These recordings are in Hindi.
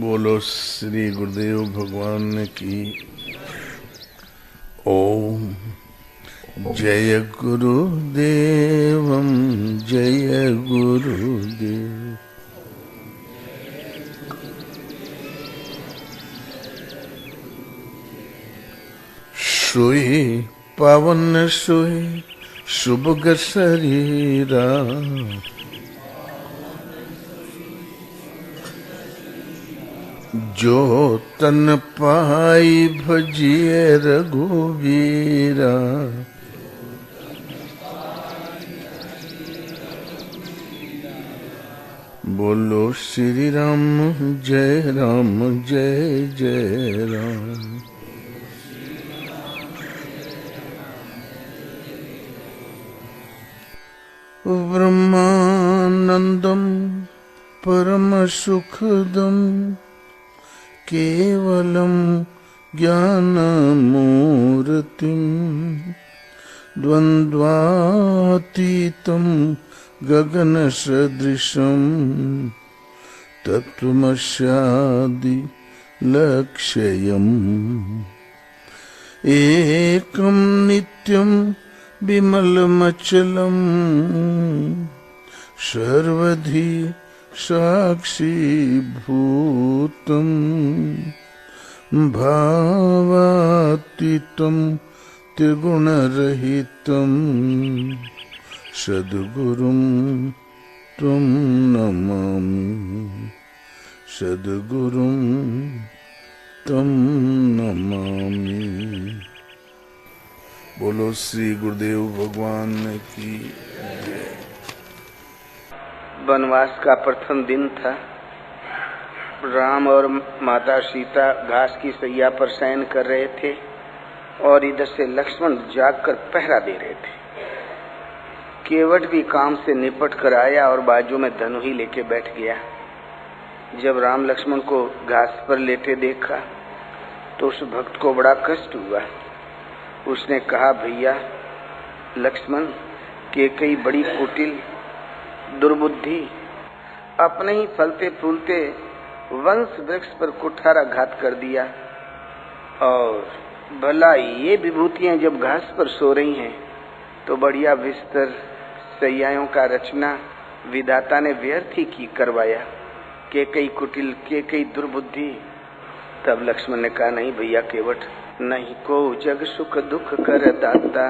बोलो श्री गुरुदेव भगवान की। ओम जय गुरुदेवम जय गुरुदेव। सोए पावन सोए शुभ शरीरा, जो तन पाई भजिए रघुवीरा। बोलो श्री राम जय जय राम। ब्रह्मानंदम परम सुखदम केवलम ज्ञानमूर्तिं द्वन्द्वातीतं गगनसदृशं तत्त्वमस्यादि लक्ष्यम् एकं नित्यं विमलमचलं सर्वधी साक्षीभूतं भावातीतं त्रिगुणरहितं सद्गुरुं त्वं नमामि, सद्गुरुं त्वं नमामि। बोलो श्री गुरुदेव भगवान की। वनवास का प्रथम दिन था। राम और माता सीता घास की सैया पर शयन कर रहे थे और इधर से लक्ष्मण जागकर पहरा दे रहे थे। केवट भी काम से निपट कर आया और बाजू में धनु ही लेके बैठ गया। जब राम लक्ष्मण को घास पर लेटे देखा तो उस भक्त को बड़ा कष्ट हुआ। उसने कहा, भैया लक्ष्मण, कैकेयी बड़ी कुटिल दुर्बुद्धि, अपने ही फलते फूलते वंश वृक्ष पर कुठाराघात कर दिया। और भला ये विभूतियां जब घास पर सो रही हैं तो बढ़िया बिस्तर सैयाओं का रचना विधाता ने व्यर्थ ही की करवाया। कैकेयी कुटिल, कैकेयी दुर्बुद्धि। तब लक्ष्मण ने कहा, नहीं भैया केवट, नहीं को जग सुख दुख कर दाता,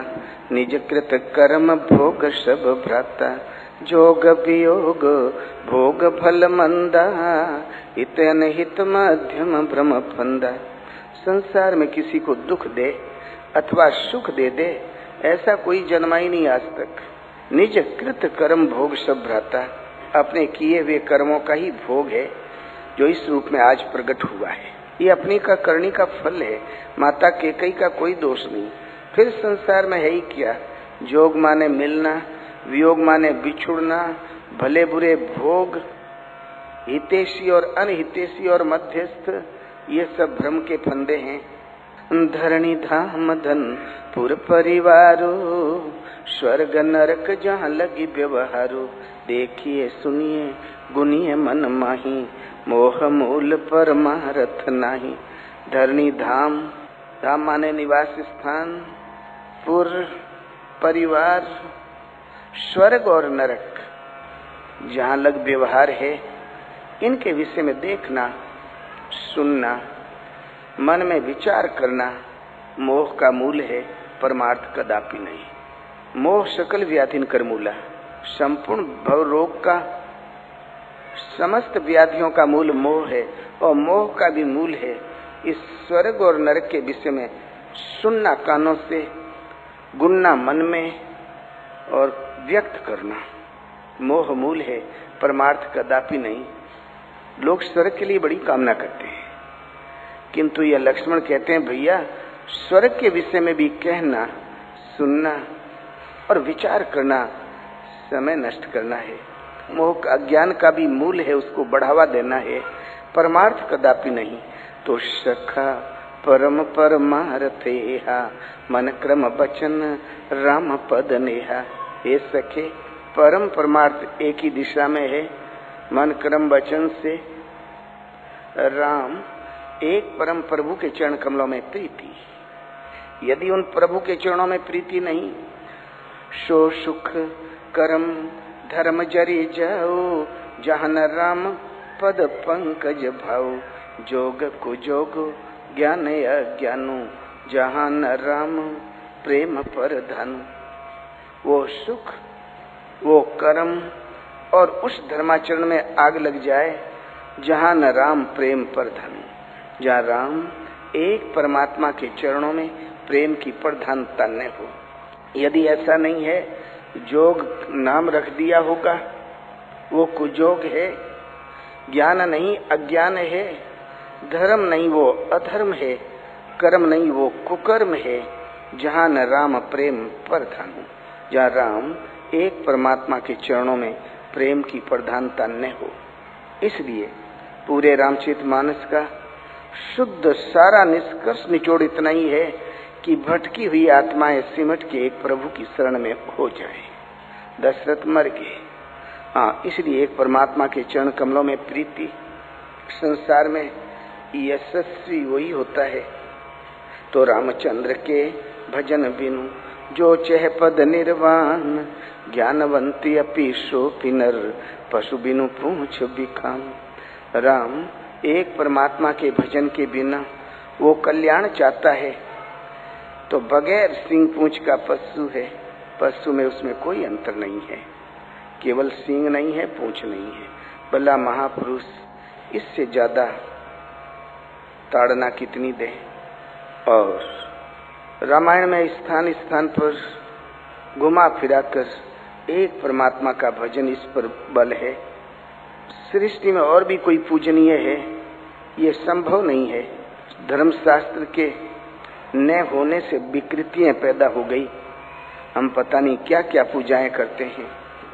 निज कृत कर्म भोग सब भ्राता, जोग वियोग भोग फल मंदा, इत अनहित मध्यम भ्रम फंदा। संसार में किसी को दुख दे अथवा सुख दे दे ऐसा कोई जन्मा ही नहीं आज तक। निज कृत कर्म भोग सब भ्राता, अपने किए हुए कर्मों का ही भोग है जो इस रूप में आज प्रकट हुआ है। ये अपनी का करनी का फल है। माता कैकेयी का कोई दोष नहीं। फिर संसार में है ही क्या? जोग माने मिलना, वियोग माने बिछुड़ना, भले बुरे भोग, हितैषी और अनहितैषी और मध्यस्थ, ये सब भ्रम के फंदे हैं। धरणी धाम धन पुर परिवारो, स्वर्ग नरक जहाँ लगी व्यवहारो, देखिए सुनिए गुनिए मन माही, मोह मूल परमारथ नाही। धरणी धाम, धाम माने निवास स्थान, पुर परिवार, स्वर्ग और नरक जहाँ लग व्यवहार है, इनके विषय में देखना सुनना, मन में विचार करना मोह का मूल है, परमार्थ कदापि नहीं। मोह सकल व्याधिन कर मूला, संपूर्ण भव रोग का, समस्त व्याधियों का मूल मोह है और मोह का भी मूल है इस स्वर्ग और नरक के विषय में सुनना कानों से, गुनना मन में और व्यक्त करना। मोह मूल है, परमार्थ कदापि नहीं। लोग स्वर्ग के लिए बड़ी कामना करते हैं, किंतु यह लक्ष्मण कहते हैं, भैया स्वर्ग के विषय में भी कहना, सुनना और विचार करना समय नष्ट करना है। मोह का, अज्ञान का भी मूल है, उसको बढ़ावा देना है, परमार्थ कदापि नहीं। तो सखा परम परमारथेहा, मन क्रम बचन राम पद नेहा। हे सखे, परम परमार्थ एक ही दिशा में है, मन क्रम वचन से राम एक परम प्रभु के चरण कमलों में प्रीति। यदि उन प्रभु के चरणों में प्रीति नहीं, सो सुख कर्म धर्म जरी जाओ, जहाँ न राम पद पंकज भाव। जोग कुजोग ज्ञान अज्ञानो, जहाँ न राम प्रेम पर धनु। वो सुख, वो कर्म और उस धर्माचरण में आग लग जाए जहाँ न राम प्रेम पर धनु। जहाँ राम एक परमात्मा के चरणों में प्रेम की प्रधानता न हो। यदि ऐसा नहीं है, जोग नाम रख दिया होगा, वो कुजोग है। ज्ञान नहीं अज्ञान है, धर्म नहीं वो अधर्म है, कर्म नहीं वो कुकर्म है। जहाँ न राम प्रेम पर धनु, जहाँ राम एक परमात्मा के चरणों में प्रेम की प्रधानता न हो। इसलिए पूरे रामचरितमानस का शुद्ध सारा निष्कर्ष निचोड़ इतना ही है कि भटकी हुई आत्माएं सिमट के एक प्रभु की शरण में हो जाए। दशरथ मर गए, हाँ, इसलिए एक परमात्मा के चरण कमलों में प्रीति। संसार में यशस्वी वही होता है। तो रामचंद्र के भजन बिनु जो चह पद निर्वाण, ज्ञानवंती अपि शोभि नर, पशु बिनु पूछ बिखान। राम एक परमात्मा के भजन के बिना वो कल्याण चाहता है तो बगैर सींग पूंछ का पशु है। पशु में उसमें कोई अंतर नहीं है, केवल सींग नहीं है, पूंछ नहीं है। भला महापुरुष इससे ज्यादा ताड़ना कितनी दे। और रामायण में स्थान स्थान पर घुमा फिरा कर एक परमात्मा का भजन इस पर बल है। सृष्टि में और भी कोई पूजनीय है, ये संभव नहीं है। धर्मशास्त्र के न होने से विकृतियां पैदा हो गई। हम पता नहीं क्या क्या पूजाएं करते हैं।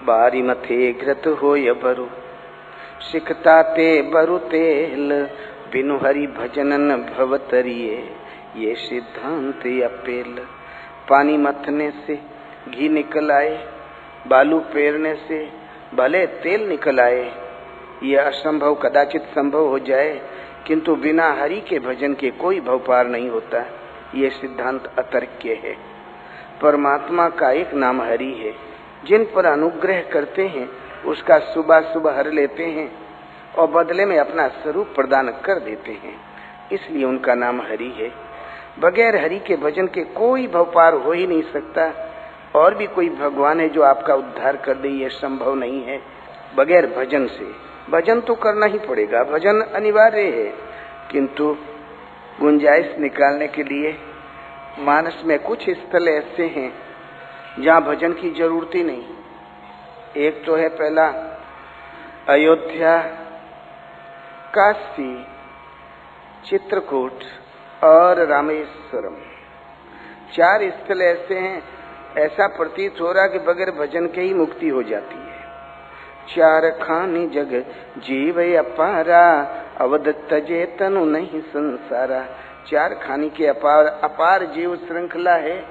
बारी मथे घृत हो य बरु, सिखता ते बरु तेल, बिनु हरि भजनन भवतरिये, ये सिद्धांत अपेल। पानी मथने से घी निकल आए, बालू पेरने से भले तेल निकल आए, ये असंभव कदाचित संभव हो जाए, किंतु बिना हरि के भजन के कोई भव पार नहीं होता। ये सिद्धांत अतर्क्य है। परमात्मा का एक नाम हरि है। जिन पर अनुग्रह करते हैं उसका सुबह सुबह हर लेते हैं और बदले में अपना स्वरूप प्रदान कर देते हैं, इसलिए उनका नाम हरि है। बगैर हरि के भजन के कोई भव पार हो ही नहीं सकता। और भी कोई भगवान है जो आपका उद्धार कर दे, ये संभव नहीं है बगैर भजन से। भजन तो करना ही पड़ेगा, भजन अनिवार्य है, किंतु गुंजाइश निकालने के लिए मानस में कुछ स्थल ऐसे हैं जहाँ भजन की जरूरत ही नहीं। एक तो है पहला अयोध्या, काशी, चित्रकूट और रामेश्वरम। 4 स्थल ऐसे हैं, ऐसा प्रतीत हो रहा कि बगैर भजन के ही मुक्ति हो जाती है। 4 खानी जग जीव अपारा, अवध तजे तनु नहीं संसारा। 4 खानी के अपार जीव श्रृंखला है।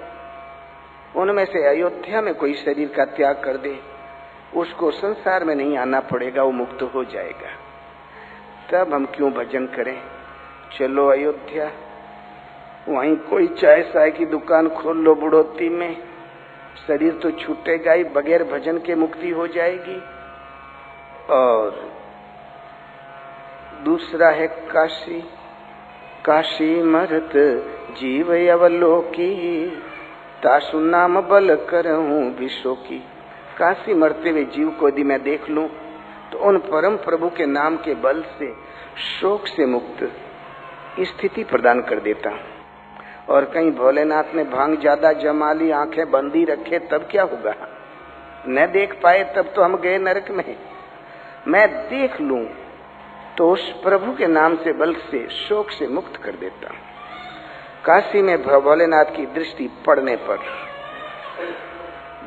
उनमें से अयोध्या में कोई शरीर का त्याग कर दे, उसको संसार में नहीं आना पड़ेगा, वो मुक्त हो जाएगा। तब हम क्यों भजन करें? चलो अयोध्या, वहीं कोई चाय साय की दुकान खोल लो बुढ़ोती में, शरीर तो छूटेगा ही, बगैर भजन के मुक्ति हो जाएगी। और दूसरा है काशी, काशी मरत जीव अवलोकी, तासु नाम बल करऊं विशोकी। काशी मरते हुए जीव को यदि मैं देख लूं तो उन परम प्रभु के नाम के बल से शोक से मुक्त स्थिति प्रदान कर देता हूं। और कहीं भोलेनाथ ने भांग ज्यादा जमा ली, आंखें बंदी रखे, तब क्या होगा? न देख पाए तब तो हम गए नरक में। मैं देख लूं तो उस प्रभु के नाम से बल से शोक से मुक्त कर देता हूं। काशी में भोलेनाथ की दृष्टि पड़ने पर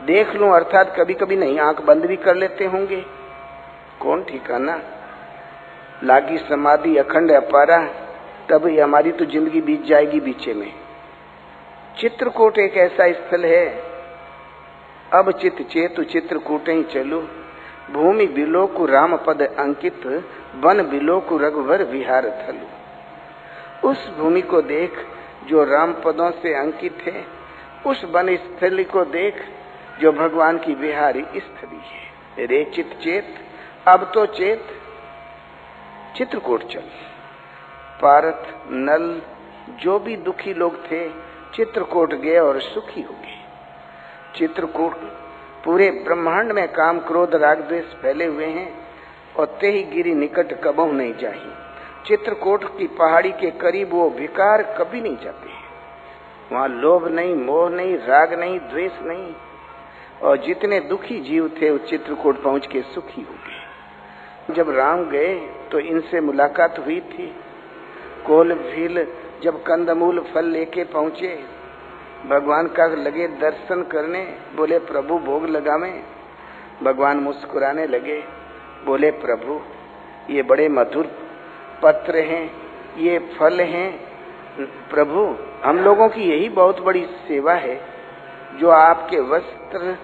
देख लूं, अर्थात कभी कभी नहीं, आंख बंद भी कर लेते होंगे, कौन ठिकाना। लागी समाधि अखंड अपारा, तब ही हमारी तो जिंदगी बीत जाएगी बीचे में। चित्रकूट एक ऐसा स्थल है, अब चित चेतु चित्रकूट ही चलू, भूमि बिलोकु राम पद अंकित, वन बिलोकु रघुवर विहार थलु। उस भूमि को देख जो राम पदों से अंकित है, उस वन स्थली को देख जो भगवान की विहारी स्थली है। रे चित चेत, अब तो चेत, चित्रकूट चल। पारथ, नल, जो भी दुखी लोग थे चित्रकूट गए और सुखी हो गए। चित्रकूट पूरे ब्रह्मांड में काम क्रोध राग द्वेष फैले हुए हैं और ते ही गिरी निकट कबहु नहीं जाही। चित्रकूट की पहाड़ी के करीब वो विकार कभी नहीं जाते हैं। वहाँ लोभ नहीं, मोह नहीं, राग नहीं, द्वेष नहीं, और जितने दुखी जीव थे वो चित्रकूट पहुंच के सुखी हो गए। जब राम गए तो इनसे मुलाकात हुई थी। कोल भील जब कंदमूल फल लेके पहुंचे, भगवान का लगे दर्शन करने, बोले प्रभु भोग लगावें। भगवान मुस्कुराने लगे, बोले प्रभु ये बड़े मधुर पत्र हैं, ये फल हैं। प्रभु हम लोगों की यही बहुत बड़ी सेवा है जो आपके वस्त्र,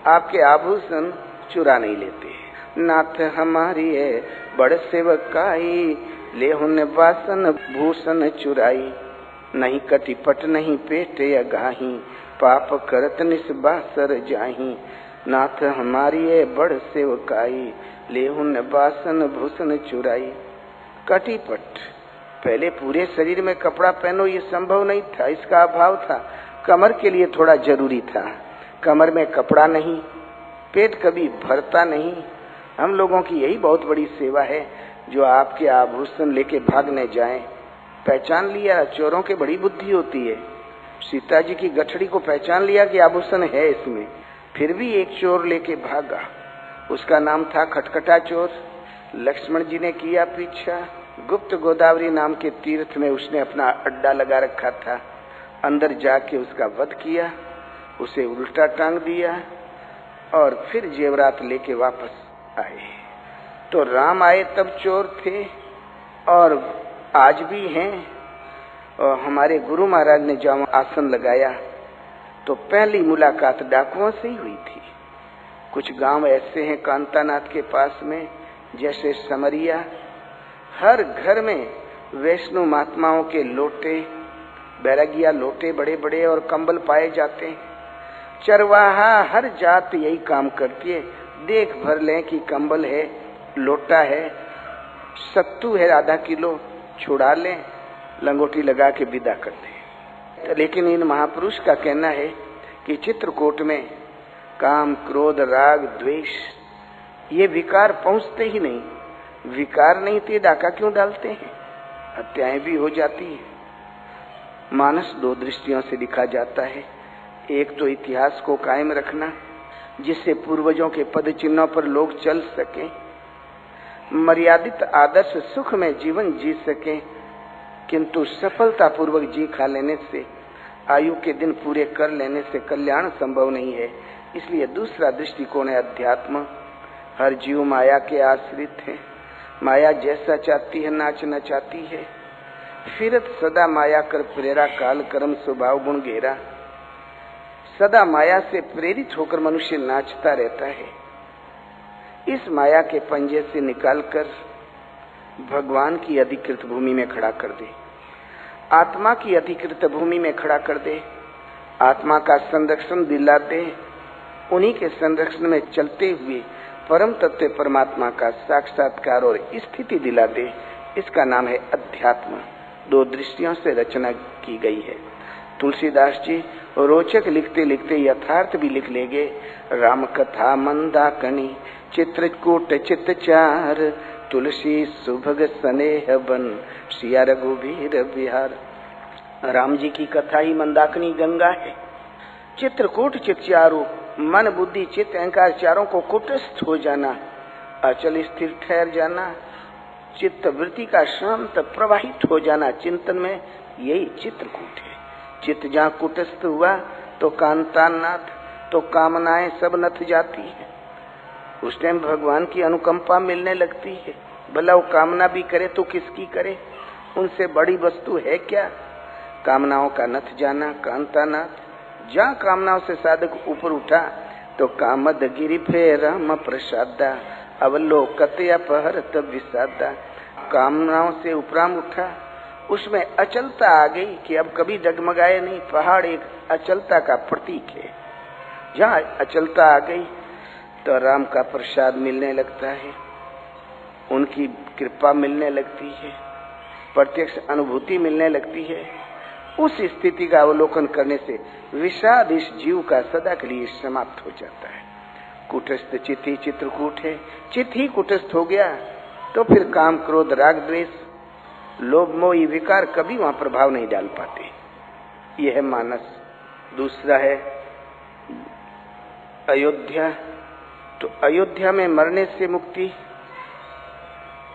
आपके आभूषण चुरा नहीं लेते। नाथ हमारी है बड़ सेवकाई, लेहुन वासन भूषण चुराई। नहीं कटिपट नहीं पेट अगाही, पाप करत निस्बासर जाही। नाथ हमारी है बड़ सेवकाई, लेहुन वासन भूषण चुराई। कटिपट, पहले पूरे शरीर में कपड़ा पहनो ये संभव नहीं था, इसका अभाव था। कमर के लिए थोड़ा जरूरी था, कमर में कपड़ा नहीं, पेट कभी भरता नहीं। हम लोगों की यही बहुत बड़ी सेवा है जो आपके आभूषण लेके भागने जाएं। पहचान लिया, चोरों की बड़ी बुद्धि होती है। सीता जी की गठड़ी को पहचान लिया कि आभूषण है इसमें, फिर भी एक चोर लेके भागा। उसका नाम था खटखटा चोर। लक्ष्मण जी ने किया पीछा। गुप्त गोदावरी नाम के तीर्थ में उसने अपना अड्डा लगा रखा था। अंदर जाके उसका वध किया, उसे उल्टा टांग दिया और फिर जेवरात लेके वापस आए। तो राम आए तब चोर थे और आज भी हैं। और हमारे गुरु महाराज ने जब आसन लगाया तो पहली मुलाकात डाकुओं से ही हुई थी। कुछ गांव ऐसे हैं कांतानाथ के पास में, जैसे समरिया, हर घर में वैष्णो महात्माओं के लोटे, बैरागिया लोटे बड़े बड़े और कंबल पाए जाते हैं। चरवाहा हर जात यही काम करती है, देख भर लें कि कंबल है, लोटा है, सत्तू है आधा किलो, छुड़ा लें, लंगोटी लगा के विदा कर दें। लेकिन इन महापुरुष का कहना है कि चित्रकूट में काम क्रोध राग द्वेष ये विकार पहुंचते ही नहीं। विकार नहीं थे डाका क्यों डालते हैं? हत्याएं भी हो जाती है। मानस दो दृष्टियों से लिखा जाता है। एक तो इतिहास को कायम रखना, जिससे पूर्वजों के पद चिन्हों पर लोग चल सकें, मर्यादित आदर्श सुख में जीवन जी सकें, किंतु सफलता पूर्वक जी खा लेने से, आयु के दिन पूरे कर लेने से कल्याण संभव नहीं है। इसलिए दूसरा दृष्टिकोण है अध्यात्म। हर जीव माया के आश्रित है। माया जैसा चाहती है नाच नचाती है। फिरत सदा माया कर प्रेरा, काल कर्म स्वभाव गुण घेरा। सदा माया से प्रेरित होकर मनुष्य नाचता रहता है। इस माया के पंजे से निकालकर भगवान की अधिकृत भूमि में खड़ा कर दे, आत्मा की अधिकृत भूमि में खड़ा कर दे, आत्मा का संरक्षण दिला दे। उन्हीं के संरक्षण में चलते हुए परम तत्व परमात्मा का साक्षात्कार और स्थिति दिला दे। इसका नाम है अध्यात्म। दो दृष्टियों से रचना की गई है। तुलसीदास जी रोचक लिखते लिखते यथार्थ भी लिख लेंगे। राम कथा मंदाकनी, चित्रकूट चित चार, तुलसी सुभग स्नेह बन, सिया रघुवीर विहार। राम जी की कथा ही मंदाकिनी गंगा है। चित्रकूट चित चारों, मन बुद्धि चित्त अहंकार चारों को कुटस्थ हो जाना, अचल स्थिर ठहर जाना, चित्त वृत्ति का शांत प्रवाहित हो जाना चिंतन में, यही चित्रकूट है। चित्त जहाँ कुटस्थ हुआ तो कांतानाथ, तो कामनाएं सब नथ जाती है। उस टाइम भगवान की अनुकंपा मिलने लगती है। भला वो कामना भी करे तो किसकी करे, उनसे बड़ी वस्तु है क्या? कामनाओं का नथ जाना कांतानाथ। जहाँ कामनाओं से साधक ऊपर उठा तो कामद गिरि फे राम प्रसादा, अवलोकते अपहरत विषादा। कामनाओं से उपराम उठा, उसमें अचलता आ गई कि अब कभी डगमगाए नहीं। पहाड़ एक अचलता का प्रतीक है। जहाँ अचलता आ गई तो राम का प्रसाद मिलने लगता है, उनकी कृपा मिलने लगती है, प्रत्यक्ष अनुभूति मिलने लगती है। उस स्थिति का अवलोकन करने से विषाद इस जीव का सदा के लिए समाप्त हो जाता है। कुटस्थ चित्त ही चित्रकूट है। चित्त ही कुटस्थ हो गया तो फिर काम, क्रोध, राग, द्वेष, लोभ, मोह, विकार कभी वहां प्रभाव नहीं डाल पाते। यह है मानस। दूसरा है अयोध्या। तो अयोध्या में मरने से मुक्ति।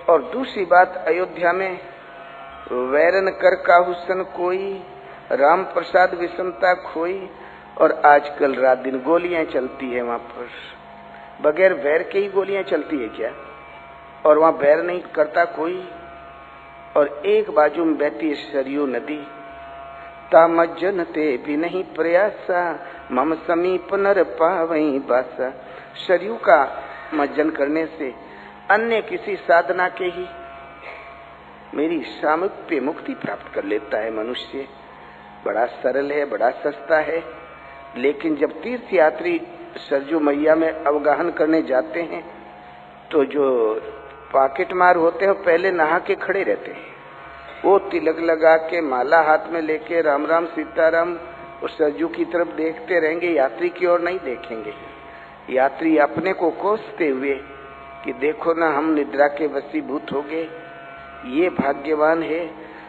और दूसरी बात, अयोध्या में वैरन कर काहुसन कोई, राम प्रसाद विषमता खोई। और आजकल रात दिन गोलियां चलती है वहां पर, बगैर वैर के ही गोलियां चलती है क्या? और वहां वैर नहीं करता कोई। और एक बाजू में बहती है सरयू नदी। तामज्जन ते भी नहीं प्रयासा, मम समीप नर पावई बासा। सरयू का मज्जन करने से अन्य किसी साधना के ही मेरी सामीप्य मुक्ति प्राप्त कर लेता है मनुष्य। बड़ा सरल है, बड़ा सस्ता है। लेकिन जब तीर्थ यात्री सरजू मैया में अवगाहन करने जाते हैं तो जो पॉकेट मार होते हैं पहले नहा के खड़े रहते हैं। वो तिलक लगा के, माला हाथ में लेके, राम राम सीताराम उस सरजू की तरफ देखते रहेंगे, यात्री की ओर नहीं देखेंगे। यात्री अपने को कोसते हुए कि देखो ना, हम निद्रा के वशीभूत हो गए। ये भाग्यवान है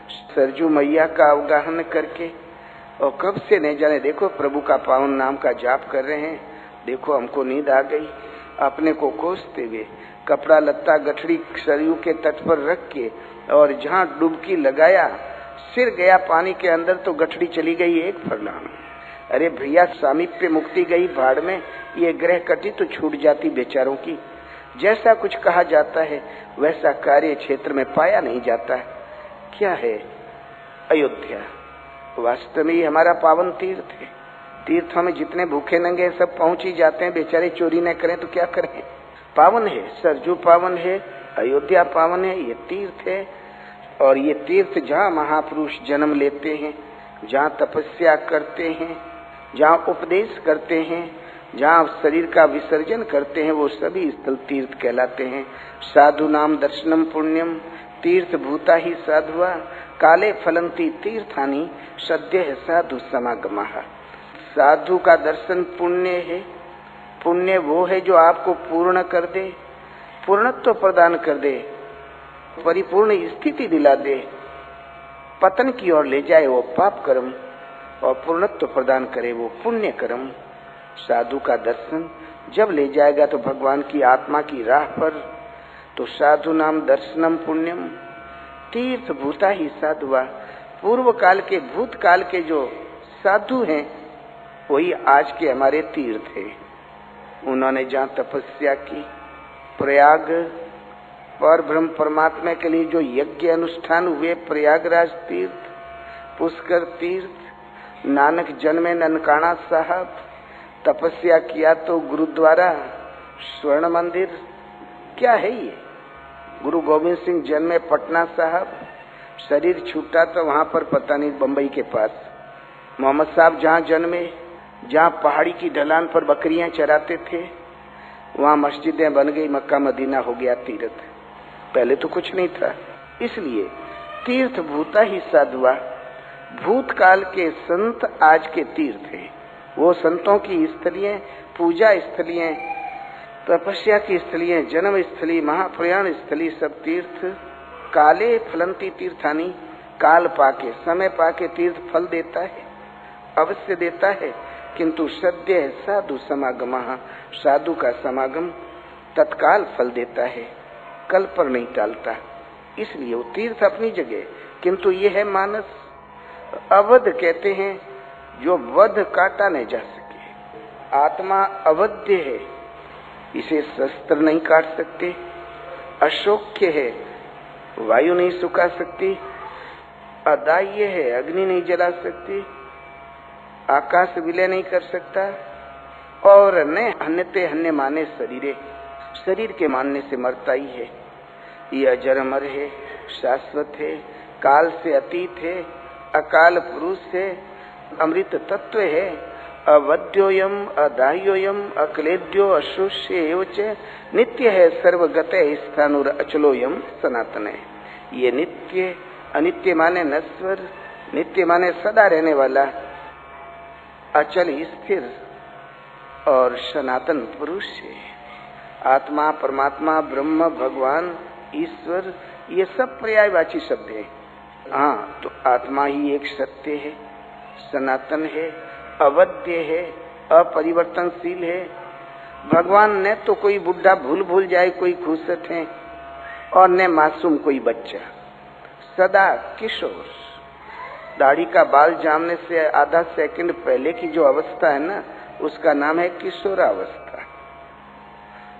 सरजू मैया का अवगाहन करके। और कब से नहीं जाने, देखो प्रभु का पावन नाम का जाप कर रहे हैं, देखो हमको नींद आ गई। अपने को कोसते हुए कपड़ा लत्ता गठड़ी सरयू के तट पर रख के, और जहाँ डुबकी लगाया, सिर गया पानी के अंदर तो गठड़ी चली गई एक फरलांग। अरे भैया, सामीप्य मुक्ति गई भाड़ में, ये ग्रह कटी तो छूट जाती बेचारों की। जैसा कुछ कहा जाता है वैसा कार्य क्षेत्र में पाया नहीं जाता है। क्या है अयोध्या? वास्तव में ये हमारा पावन तीर्थ है। तीर्थों में जितने भूखे नंगे सब पहुंच ही जाते हैं, बेचारे चोरी न करें तो क्या करें। पावन है, सरजू पावन है, अयोध्या पावन है, ये तीर्थ है। और ये तीर्थ जहाँ महापुरुष जन्म लेते हैं, जहाँ तपस्या करते हैं, जहाँ उपदेश करते हैं, जहाँ शरीर का विसर्जन करते हैं, वो सभी स्थल तीर्थ कहलाते हैं। साधु नाम दर्शनम पुण्यम, तीर्थ भूता ही साधुआ, काले फलंती तीर्थानी, सद्य साधु समागमः। साधु का दर्शन पुण्य है। पुण्य वो है जो आपको पूर्ण कर दे, पूर्णत्व प्रदान कर दे, परिपूर्ण स्थिति दिला दे, पतन की ओर ले जाए वो पाप कर्म, और पूर्णत्व प्रदान करे वो पुण्य कर्म। साधु का दर्शन जब ले जाएगा तो भगवान की आत्मा की राह पर, तो साधु नाम दर्शनम पुण्यम, तीर्थ भूता ही साधुआ। पूर्व काल के, भूत काल के जो साधु हैं वही आज के हमारे तीर्थ है। उन्होंने जहाँ तपस्या की, प्रयाग पर ब्रह्म परमात्मा के लिए जो यज्ञ अनुष्ठान हुए, प्रयागराज तीर्थ, पुष्कर तीर्थ, नानक जन्मे ननकाना साहब, तपस्या किया तो गुरुद्वारा, स्वर्ण मंदिर, क्या है ये? गुरु गोविंद सिंह जन्मे पटना साहब, शरीर छूटा तो वहां पर पता नहीं बंबई के पास। मोहम्मद साहब जहाँ जन्मे, जहाँ पहाड़ी की ढलान पर बकरियां चराते थे, वहाँ मस्जिदें बन गई, मक्का मदीना हो गया तीर्थ। पहले तो कुछ नहीं था। इसलिए तीर्थ भूता ही साधुआ। भूतकाल के संत आज के तीर्थ हैं। वो संतों की स्थलियां, पूजा स्थलियां, तपस्या की स्थलियां, जन्म स्थली, महाप्रयाण स्थली, सब तीर्थ। काले फलंती तीर्थानी, काल पाके, समय पाके तीर्थ फल देता है, अवश्य देता है। किंतु सद्य साधु समागमः, साधु का समागम तत्काल फल देता है, कल पर नहीं टालता। इसलिए वो तीर्थ अपनी जगह। किंतु ये है मानस, अवध कहते हैं जो वध काटा नहीं जा सके। आत्मा अवध्य है, इसे शस्त्र नहीं काट सकते। अशोक्य है, वायु नहीं सुखा सकती। अदाह्य है, अग्नि नहीं जला सकती, आकाश विलय नहीं कर सकता। और न हन्यते हन्य माने शरीरे, शरीर के मानने से मरता ही है। ये अजर अमर है, शाश्वत है, काल से अतीत है, अकाल पुरुष है, अमृत तत्व है, अवध्योयम अदाह्योयम अक्लेद्यो अशोष्य एवच नित्य है, सर्वगत स्थानुर अचलोयम सनातन है। ये नित्य, अनित्य माने नश्वर, नित्य माने सदा रहने वाला, अचल स्थिर और सनातन पुरुष है। आत्मा, परमात्मा, ब्रह्म, भगवान, ईश्वर, ये सब पर्यायवाची शब्द है। हाँ, तो आत्मा ही एक सत्य है, सनातन है, अवध्य है, अपरिवर्तनशील है। भगवान ने तो कोई बुढ़ा भूल जाए कोई खुशत है, और न मासूम कोई बच्चा, सदा किशोर। दाढ़ी का बाल जामने से आधा सेकंड पहले की जो अवस्था है ना, उसका नाम है किशोरावस्था।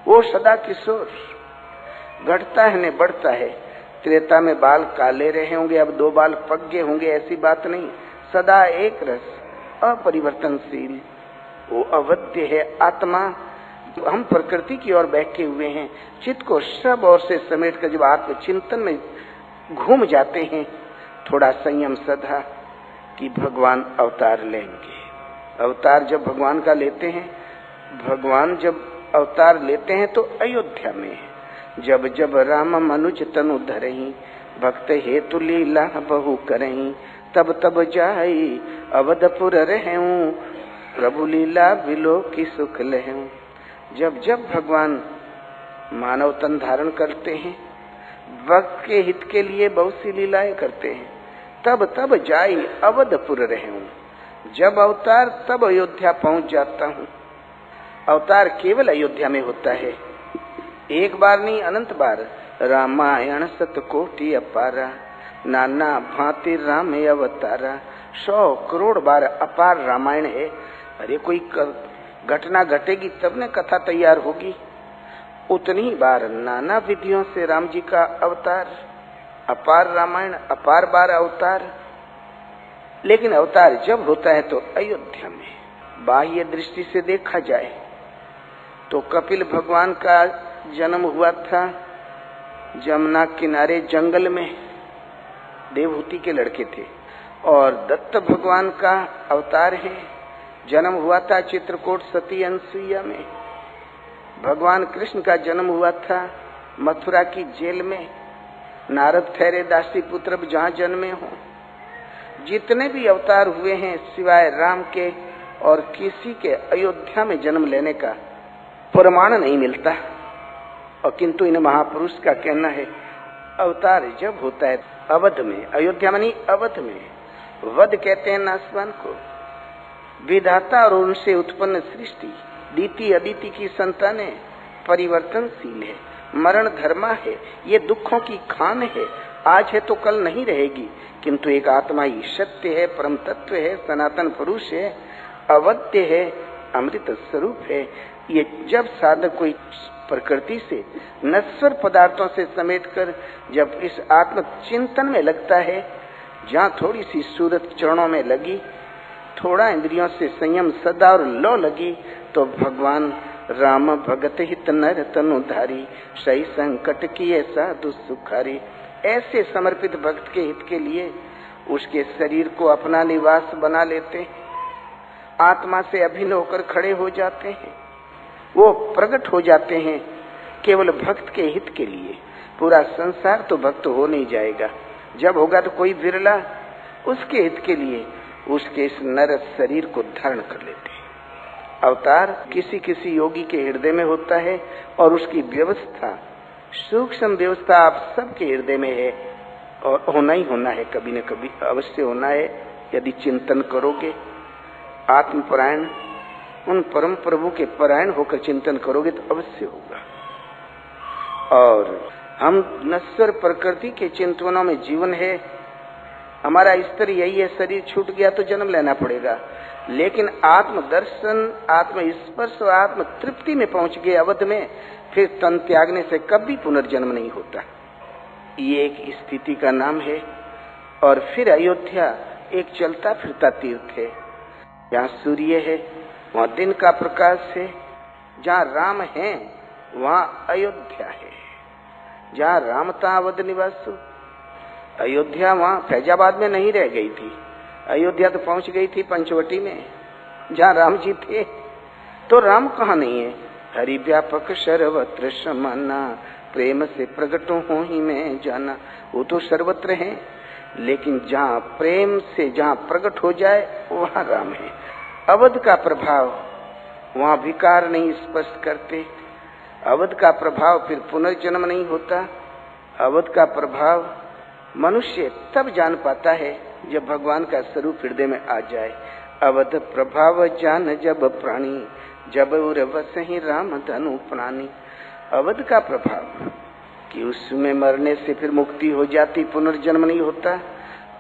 वो सदा किशोर, घटता है न बढ़ता है। त्रेता में बाल काले रहे होंगे, अब 2 बाल पक गए होंगे, ऐसी बात नहीं। सदा एक रस, अपरिवर्तनशील, वो अवध्य है आत्मा। हम प्रकृति की ओर बैठे हुए हैं, चित्त को सब ओर से समेट कर जब आत्मचिंतन में घूम जाते हैं, थोड़ा संयम सदा कि भगवान अवतार लेंगे। अवतार जब भगवान का लेते हैं, भगवान जब अवतार लेते हैं तो अयोध्या में है। जब जब राम मनुज तनु धरही, भक्त हेतु लीला बहु करही, तब तब जाई अवधपुर रहूं, प्रभु लीला बिलो की सुख लहूं। जब जब भगवान मानव तन धारण करते हैं, भक्त के हित के लिए बहुत सी लीलाएं करते हैं, तब तब जाई अवधपुर रहूं। जब अवतार तब अयोध्या पहुंच जाता हूँ। अवतार केवल अयोध्या में होता है, एक बार नहीं अनंत बार। रामायण सतकोटि अपारा, नाना भांति राम अवतारा। 100 करोड़ बार अपार रामायण है। अरे कोई घटना घटेगी तब न कथा तैयार होगी। उतनी बार नाना विधियों से राम जी का अवतार, अपार रामायण, अपार बार अवतार। लेकिन अवतार जब होता है तो अयोध्या में। बाह्य दृष्टि से देखा जाए तो कपिल भगवान का जन्म हुआ था जमुना किनारे जंगल में, देवहूति के लड़के थे। और दत्त भगवान का अवतार है, जन्म हुआ था चित्रकूट सती अनसुईया में। भगवान कृष्ण का जन्म हुआ था मथुरा की जेल में। नारद ठहरे दासी पुत्र जहाँ जन्मे हो। जितने भी अवतार हुए हैं सिवाय राम के और किसी के अयोध्या में जन्म लेने का प्रमाण नहीं मिलता। और किंतु इन महापुरुष का कहना है अवतार जब होता है अवध में, अयोध्या में नहीं अवध में। वध कहते हैं नासवान को। विधाता और उनसे उत्पन्न सृष्टि दीति अदिति की संतानें परिवर्तनशील है, मरण धर्मा है, ये दुखों की खान है। आज है तो कल नहीं रहेगी, किंतु एक आत्मा ही सत्य है, परम तत्व है, सनातन पुरुष है, अवध्य है, अमृत स्वरूप है। ये जब साधक कोई प्रकृति से नश्वर पदार्थों से समेटकर जब इस आत्म चिंतन में लगता है, जहाँ थोड़ी सी सूरत चरणों में लगी, थोड़ा इंद्रियों से संयम सदा और लो लगी, तो भगवान राम भगत हित नर तनुधारी, सही संकट किए साधु सुखारी। ऐसे समर्पित भक्त के हित के लिए उसके शरीर को अपना निवास बना लेते हैं, आत्मा से अभिन्न होकर खड़े हो जाते हैं, वो प्रकट हो जाते हैं केवल भक्त के हित के लिए। पूरा संसार तो भक्त हो नहीं जाएगा, जब होगा तो कोई विरला उसके हित के लिए उसके इस नर शरीर को धारण कर लेते हैं। अवतार किसी किसी योगी के हृदय में होता है और उसकी व्यवस्था, सूक्ष्म व्यवस्था आप सबके हृदय में है और होना ही होना है, कभी न कभी अवश्य होना है। यदि चिंतन करोगे, आत्मपरायण उन परम प्रभु के परायण होकर चिंतन करोगे तो अवश्य होगा। और हम नश्वर प्रकृति के चिंतनों में जीवन है, हमारा स्तर यही है, शरीर छूट गया तो जन्म लेना पड़ेगा। लेकिन आत्म दर्शन, आत्म स्पर्श और आत्म तृप्ति में पहुंच गए अवध में, फिर तन त्यागने से कभी पुनर्जन्म नहीं होता। ये एक स्थिति का नाम है। और फिर अयोध्या एक चलता फिरता तीर्थ है, जहाँ सूर्य है वहाँ दिन का प्रकाश है, जहाँ राम है वहां अयोध्या है, जहाँ राम था अवध निवासु। अयोध्या वहां फैजाबाद में नहीं रह गई थी, अयोध्या तो पहुंच गई थी पंचवटी में, जहाँ राम जी थे। तो राम कहाँ नहीं है? हरि व्यापक सर्वत्र समाना, प्रेम से प्रकट हो ही मैं जाना। वो तो सर्वत्र है, लेकिन जहाँ प्रेम से जहाँ प्रकट हो जाए वहाँ राम है। अवध का प्रभाव वहाँ विकार नहीं स्पर्श करते, अवध का प्रभाव फिर पुनर्जन्म नहीं होता। अवध का प्रभाव मनुष्य तब जान पाता है जब भगवान का स्वरूप हृदय में आ जाए। अवध प्रभाव जान जब प्राणी, जब उर्वश ही राम धनु प्राणी। अवध का प्रभाव कि उसमें मरने से फिर मुक्ति हो जाती, पुनर्जन्म नहीं होता।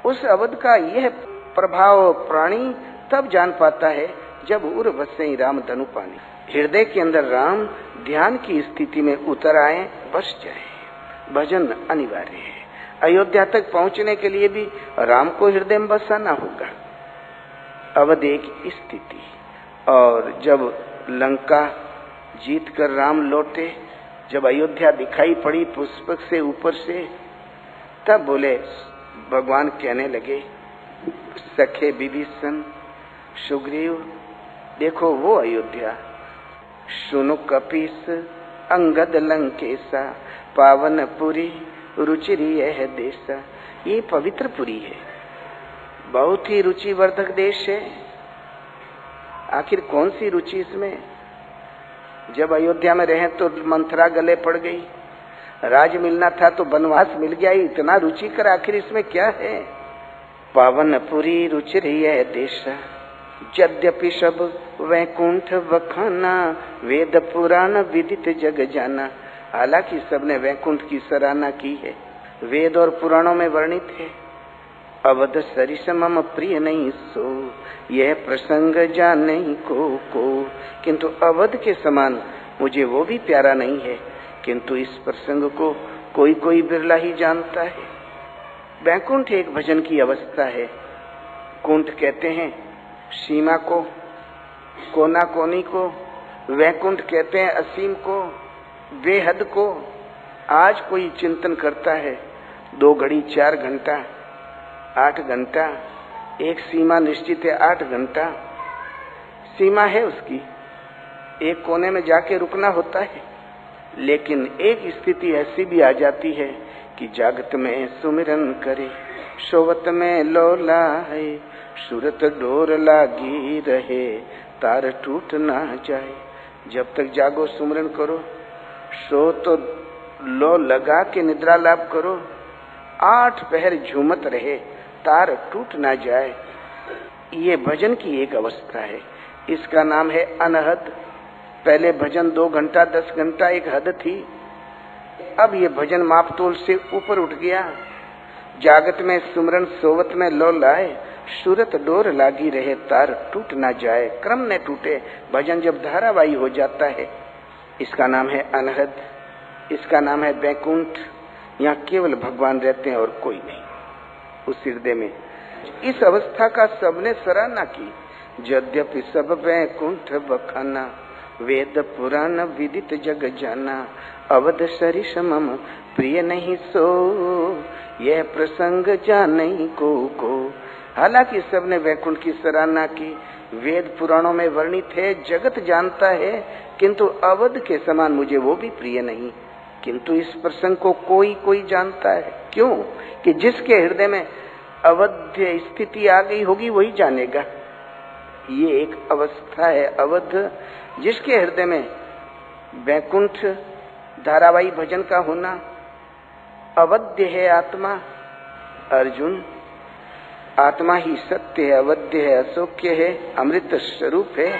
उस अवध का यह प्रभाव प्राणी तब जान पाता है जब उर्वश ही राम धनु पानी। हृदय के अंदर राम ध्यान की स्थिति में उतर आए, बस जाए। भजन अनिवार्य है। अयोध्या तक पहुंचने के लिए भी राम को हृदय में बसाना होगा। अवध एक स्थिति। और जब लंका जीत कर राम लौटे, जब अयोध्या दिखाई पड़ी पुष्पक से ऊपर से, तब बोले, भगवान कहने लगे, सखे विभीषण सुग्रीव, देखो वो अयोध्या, सुनो कपीस अंगद लंकेशा, पावन पुरी रुचिरी यह देश। ये पवित्र पुरी है, बहुत ही रुचिवर्धक देश है। आखिर कौन सी रुचि इसमें? जब अयोध्या में रहे तो मंथरा गले पड़ गई, राज मिलना था तो वनवास मिल गया, इतना रुचिकर आखिर इसमें क्या है? पावन पुरी रुचिरी यह देश, यद्यपि सब वैकुंठ वखाना, वेद पुराण विदित जग जाना। हालांकि सबने वैकुंठ की सराहना की है, वेद और पुराणों में वर्णित है। अवध सरिस मम प्रिय नहीं सो, यह प्रसंग जाने को। किंतु अवध के समान मुझे वो भी प्यारा नहीं है, किंतु इस प्रसंग को कोई कोई बिरला ही जानता है। वैकुंठ एक भजन की अवस्था है। कुंठ कहते हैं सीमा को, कोना कोनी को। वैकुंठ कहते हैं असीम को, बेहद को। आज कोई चिंतन करता है 2 घड़ी 4 घंटा 8 घंटा, एक सीमा निश्चित है 8 घंटा सीमा है उसकी, एक कोने में जाके रुकना होता है। लेकिन एक स्थिति ऐसी भी आ जाती है कि जागत में सुमिरन करे, सोवत में लोला है, सूरत डोर लागी रहे, तार टूट ना जाए। जब तक जागो सुमिरन करो, सो तो लो लगा के निद्रा लाभ करो, 8 पहर झूमत रहे, तार टूट ना जाए। ये भजन की एक अवस्था है, इसका नाम है अनहद। पहले भजन 2 घंटा 10 घंटा एक हद थी, अब ये भजन मापतोल से ऊपर उठ गया। जागत में सुमरन सोवत में लो लाए, सूरत डोर लागी रहे, तार टूट ना जाए। क्रम न टूटे, भजन जब धारावाही हो जाता है, इसका नाम है अनहद, इसका नाम है वैकुंठ। यहाँ केवल भगवान रहते हैं और कोई नहीं उस हृदय में। इस अवस्था का सबने सराहना की। यद्यपि सब वैकुंठ बखाना, वेद पुराण विदित जग जाना, अवध सरिस मम प्रिय नहीं सो, यह प्रसंग जाने को। हालांकि सबने वैकुंठ की सराहना की, वेद पुराणों में वर्णित है, जगत जानता है, किंतु अवध के समान मुझे वो भी प्रिय नहीं। किंतु इस प्रसंग को कोई कोई जानता है। क्यों? कि जिसके हृदय में अवध्य स्थिति आ गई होगी वही जानेगा। ये एक अवस्था है अवध, जिसके हृदय में वैकुंठ धारावाही भजन का होना। अवध्य है आत्मा। अर्जुन, आत्मा ही सत्य है, अवध्य है, अशोक्य है, अमृत स्वरूप है,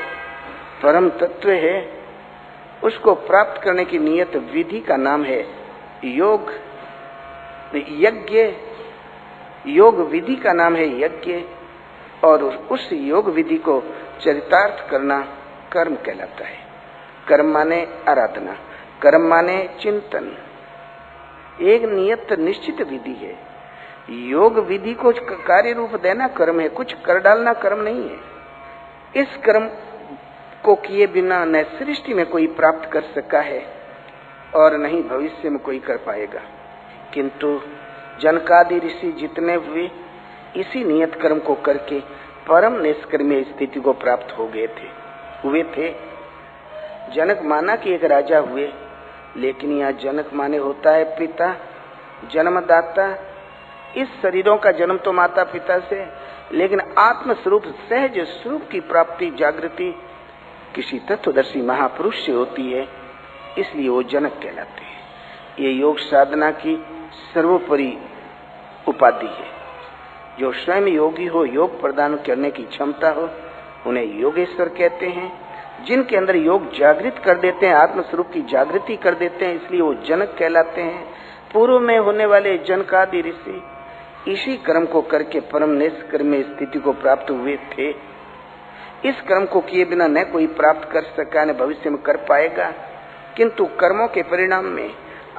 परम तत्व है। उसको प्राप्त करने की नियत विधि का नाम है योग। यज्ञ, योग विधि का नाम है यज्ञ, और उस योग विधि को चरितार्थ करना कर्म कहलाता है। कर्म माने आराधना, कर्म माने चिंतन। एक नियत निश्चित विधि है। योग विधि को कार्य रूप देना कर्म है, कुछ कर डालना कर्म नहीं है। इस कर्म को किए बिना न सृष्टि में कोई प्राप्त कर सका है, और नहीं भविष्य में कोई कर पाएगा। किंतु जनकादि ऋषि जितने हुए इसी नियत कर्म को करके परम निष्कर्मीय स्थिति को प्राप्त हुए थे। जनक माना कि एक राजा हुए, लेकिन यहाँ जनक माने होता है पिता, जन्मदाता। इस शरीरों का जन्म तो माता पिता से, लेकिन आत्म स्वरूप सहज स्वरूप की प्राप्ति जागृति किसी तत्वदर्शी महापुरुष से होती है, इसलिए वो जनक कहलाते हैं। ये योग साधना की सर्वोपरि उपाधि है। जो स्वयं योगी हो, योग प्रदान करने की क्षमता हो, उन्हें योगेश्वर कहते हैं। जिनके अंदर योग जागृत कर देते हैं, आत्म स्वरूप की जागृति कर देते हैं, इसलिए वो जनक कहलाते हैं। पूर्व में होने वाले जनकादि ऋषि इसी कर्म को करके परम निष्कर्मीय स्थिति को प्राप्त हुए थे। इस कर्म को किए बिना न कोई प्राप्त कर सका, न भविष्य में कर पाएगा। किंतु कर्मों के परिणाम में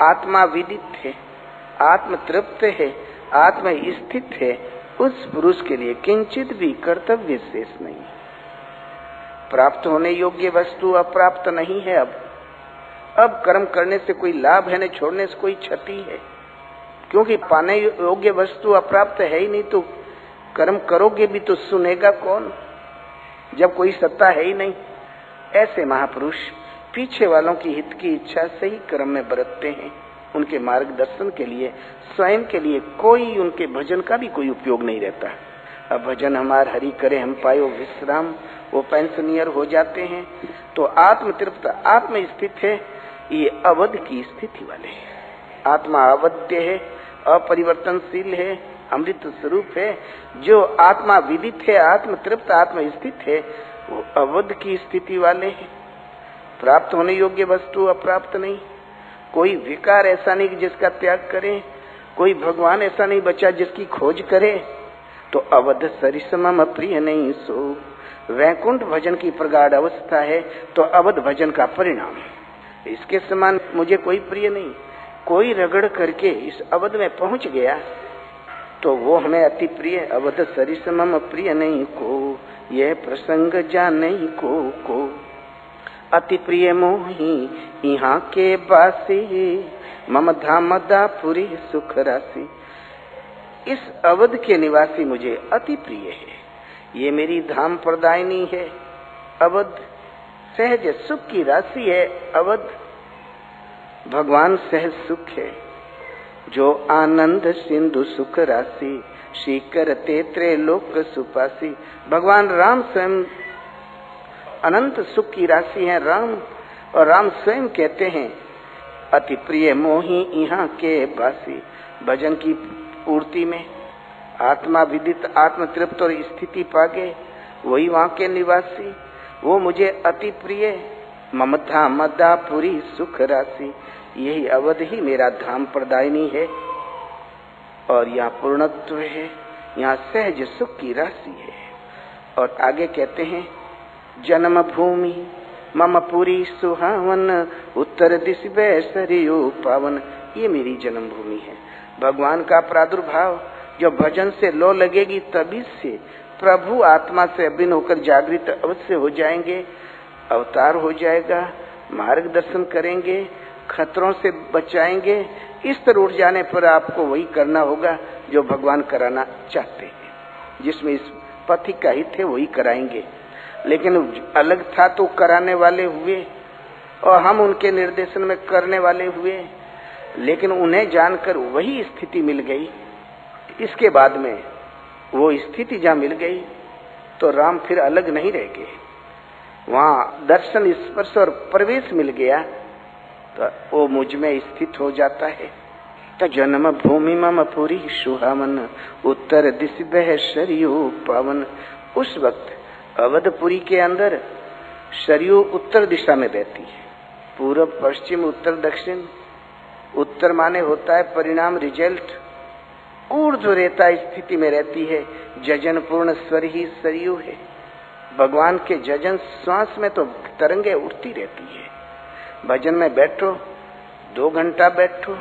आत्मा विदित है, आत्म तृप्त है, आत्मा स्थित है। उस पुरुष के लिए किंचित भी कर्तव्य शेष नहीं। प्राप्त होने योग्य वस्तु अप्राप्त नहीं है। अब कर्म करने से कोई लाभ है, न छोड़ने से कोई क्षति है, क्योंकि पाने योग्य वस्तु अप्राप्त है ही नहीं। तो कर्म करोगे भी तो सुनेगा कौन, जब कोई सत्ता है ही नहीं। ऐसे महापुरुष पीछे वालों की हित की इच्छा से ही कर्म में बरतते हैं। उनके मार्गदर्शन के लिए, स्वयं के लिए कोई उनके भजन का भी कोई उपयोग नहीं रहता। अब भजन हमार हरि करे हम पायो विश्राम, वो पेंशनियर हो जाते हैं। तो आत्म तृप्त, आत्म स्थित है, ये अवध की स्थिति वाले हैं। आत्मा अवध्य है, अपरिवर्तनशील है, अमृत स्वरूप है। जो आत्मा विदित है, आत्म तृप्त, आत्म स्थित है, वो अवध की स्थिति वाले हैं। प्राप्त होने योग्य वस्तु अप्राप्त नहीं। कोई विकार ऐसा नहीं कि जिसका त्याग करे, कोई भगवान ऐसा नहीं बचा जिसकी खोज करे। तो अवध सरिसमम प्रिय नहीं सो, वैकुंठ भजन की प्रगाढ़ अवस्था है, तो अवध भजन का परिणाम। इसके समान मुझे कोई प्रिय नहीं। कोई रगड़ करके इस अवध में पहुंच गया तो वो हमें अति प्रिय। अवध सरिसमम प्रिय नहीं को, यह प्रसंग जाने को अति प्रिय मोही यहाँ के बासी, मम धाम दापुरी सुख राशि। इस अवध के निवासी मुझे अति प्रिय है, ये मेरी धाम प्रदायिनी है। अवध सहज सुख की राशि है। अवध भगवान सहज सुख है। जो आनंद सिंधु सुख राशि, शीकर तेत्रे लोक सुपासी। भगवान राम स्वयं अनंत सुख की राशि है। राम और राम स्वयं कहते हैं अति प्रिय मोही यहाँ के वासी। भजन की पूर्ति में आत्मा विदित, आत्म तृप्त और स्थिति पागे, वही वहाँ के निवासी। वो मुझे अति प्रिय। ममता मदापुरी सुख राशि, यही अवध ही मेरा धाम प्रदायिनी है। और यहाँ पूर्णत्व है, यहाँ सहज सुख की राशि है। और आगे कहते हैं जन्म भूमि मम पुरी सुहावन, उत्तर दिश सरयू पावन। ये मेरी जन्म भूमि है। भगवान का प्रादुर्भाव जो भजन से लो लगेगी, तभी से प्रभु आत्मा से अभिन्न होकर जागृत अवश्य हो जाएंगे। अवतार हो जाएगा, मार्गदर्शन करेंगे, खतरों से बचाएंगे। इस तरह उठ जाने पर आपको वही करना होगा जो भगवान कराना चाहते हैं। जिसमें इस पथिक का हित है वही कराएंगे। लेकिन अलग था तो कराने वाले हुए और हम उनके निर्देशन में करने वाले हुए, लेकिन उन्हें जानकर वही स्थिति मिल गई। इसके बाद में वो स्थिति जहाँ मिल गई तो राम फिर अलग नहीं रह गए। वहाँ दर्शन, स्पर्श और प्रवेश मिल गया तो वो मुझ में स्थित हो जाता है। तो जन्म भूमि मम पुरी सुहावन, उत्तर दिश बह सरयू पावन। उस वक्त अवधपुरी के अंदर सरयू उत्तर दिशा में बहती है। पूर्व पश्चिम उत्तर दक्षिण। उत्तर माने होता है परिणाम, रिजल्ट। ऊर्ध्व रेता स्थिति में रहती है। जजन पूर्ण स्वर ही सरयू है। भगवान के जजन श्वास में तो तरंगे उठती रहती है। भजन में बैठो, 2 घंटा बैठो,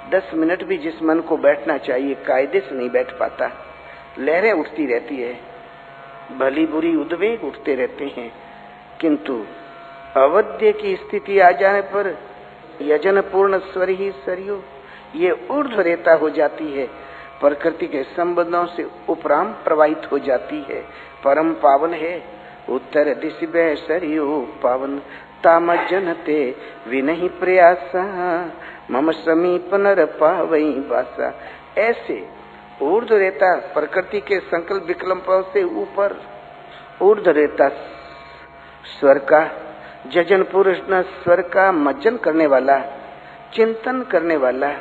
10 मिनट भी जिस मन को बैठना चाहिए कायदे से नहीं बैठ पाता। लहरें उठती रहती है, भली बुरी उद्वेग उठते रहते हैं। किंतु अवध्य की स्थिति आ जाने पर यजन पूर्ण स्वर ही सरयू, ये ऊर्ध्व रेता हो जाती है, प्रकृति के संबंधों से उपराम प्रवाहित हो जाती है, परम पावन है। उत्तर दिशि बह सरयू पावन, ताम जनते विनहि प्रयासा, मम समीप नर पावई बासा। ऐसे ऊर्ध्व रेता प्रकृति के संकल्प विकल्पों से ऊपर, ऊर्ध्व रेता स्वर का, जजन पुरुष न स्वर का मज्जन करने वाला, चिंतन करने वाला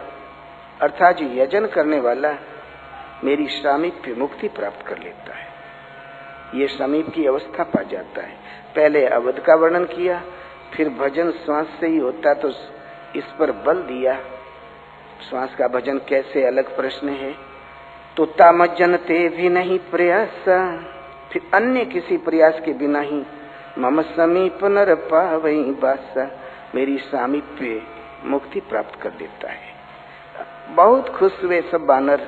अर्थात यजन करने वाला मेरी सामीप्य मुक्ति प्राप्त कर लेता है। ये समीप की अवस्था पा जाता है। पहले अवध का वर्णन किया, फिर भजन श्वास से ही होता तो इस पर बल दिया। श्वास का भजन कैसे अलग प्रश्न है। तो तामज्जनते भी नहीं प्रयास, फिर अन्य किसी प्रयास के बिना ही मम समीप नर पावई बासा, मेरी सामीप्य मुक्ति प्राप्त कर देता है। बहुत खुश हुए सब बानर,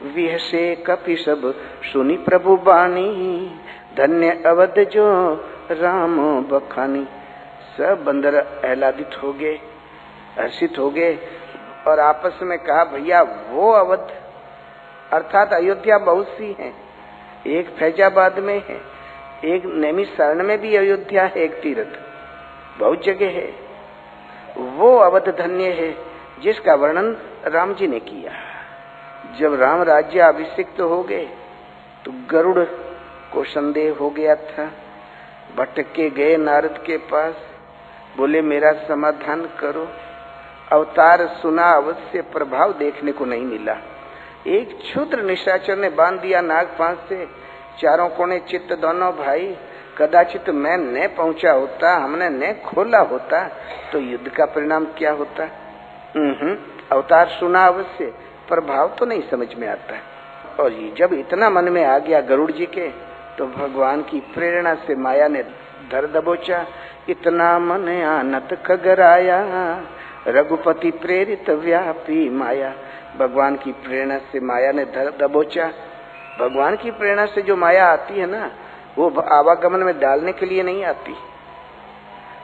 विहसे कपि सब सुनी प्रभु बानी, धन्य अवध जो राम बखानी। सब बंदर आह्लादित हो गए, हर्षित हो गए और आपस में कहा, भैया वो अवध अर्थात अयोध्या बहुत सी है, एक फैजाबाद में है, एक नैमिषारण्य में भी अयोध्या है, एक तीर्थ बहुत जगह है, वो अवध धन्य है जिसका वर्णन राम जी ने किया। जब राम राज्य अभिषिक्त हो गए तो गरुड़ को संदेह हो गया था, भटक के गए नारद के पास, बोले मेरा समाधान करो। अवतार सुना अवश्य, प्रभाव देखने को नहीं मिला। एक क्षुद्र निशाचर ने बांध दिया नागपाश से, चारों कोने चित्त दोनों भाई। कदाचित मैं न पहुंचा होता, हमने न खोला होता तो युद्ध का परिणाम क्या होता। अवतार सुना अवश्य, प्रभाव तो नहीं समझ में आता। और ये जब इतना मन में आ गया गरुड़ जी के, तो भगवान की प्रेरणा से माया ने धर दबोचा। इतना मन आनत खगराया, रघुपति प्रेरित व्यापी माया। भगवान की प्रेरणा से माया ने धर दबोचा। भगवान की प्रेरणा से जो माया आती है ना, वो आवागमन में डालने के लिए नहीं आती,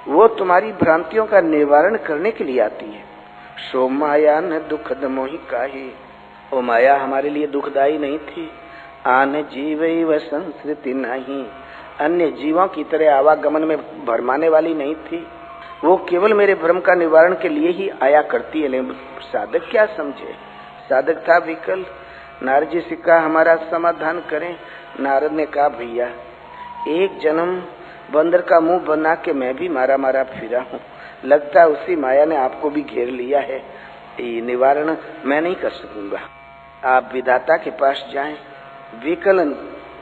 वो तुम्हारी भ्रांतियों का निवारण करने के लिए आती है। सो माया न दुखद मोहि काहे, वो माया हमारे लिए दुखदाई नहीं थी। आन जीव व संस्कृति नहीं, अन्य जीवों की तरह आवागमन में भरमाने वाली नहीं थी। वो केवल मेरे भ्रम का निवारण के लिए ही आया करती है। लेकिन साधक क्या समझे, साधक था विकल। नारद जी से कहा हमारा समाधान करें। नारद ने कहा भैया एक जन्म बंदर का मुंह बना के मैं भी मारा मारा फिरा हूँ, लगता है उसी माया ने आपको भी घेर लिया है, ये निवारण मैं नहीं कर सकूंगा, आप विधाता के पास जाएं। विकल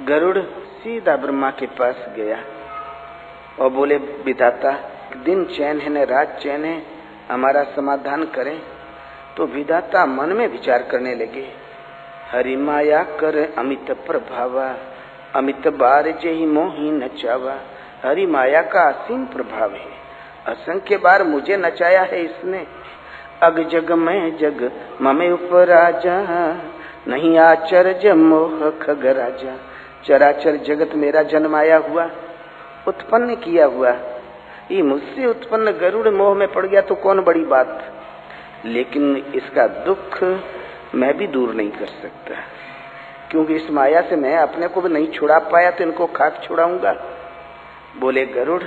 गरुड़ सीधा ब्रह्मा के पास गया और बोले विधाता दिन चैन है न रात चैन है, हमारा समाधान करें। तो विधाता मन में विचार करने लगे, हरि माया कर अमित प्रभावा, अमित बार जही मोही नचावा। हरि माया का असीम प्रभाव है, असंख्य बार मुझे नचाया है इसने। अग जग में जग ममे उपराजा, नहीं आचर्य मोह खग राजा। चराचर जगत मेरा जन्माया हुआ, उत्पन्न किया हुआ। ये मुझसे उत्पन्न गरुड़ मोह में पड़ गया तो कौन बड़ी बात, लेकिन इसका दुख मैं भी दूर नहीं कर सकता, क्योंकि इस माया से मैं अपने को भी नहीं छुड़ा पाया तो इनको खाक छुड़ाऊंगा। बोले गरुड़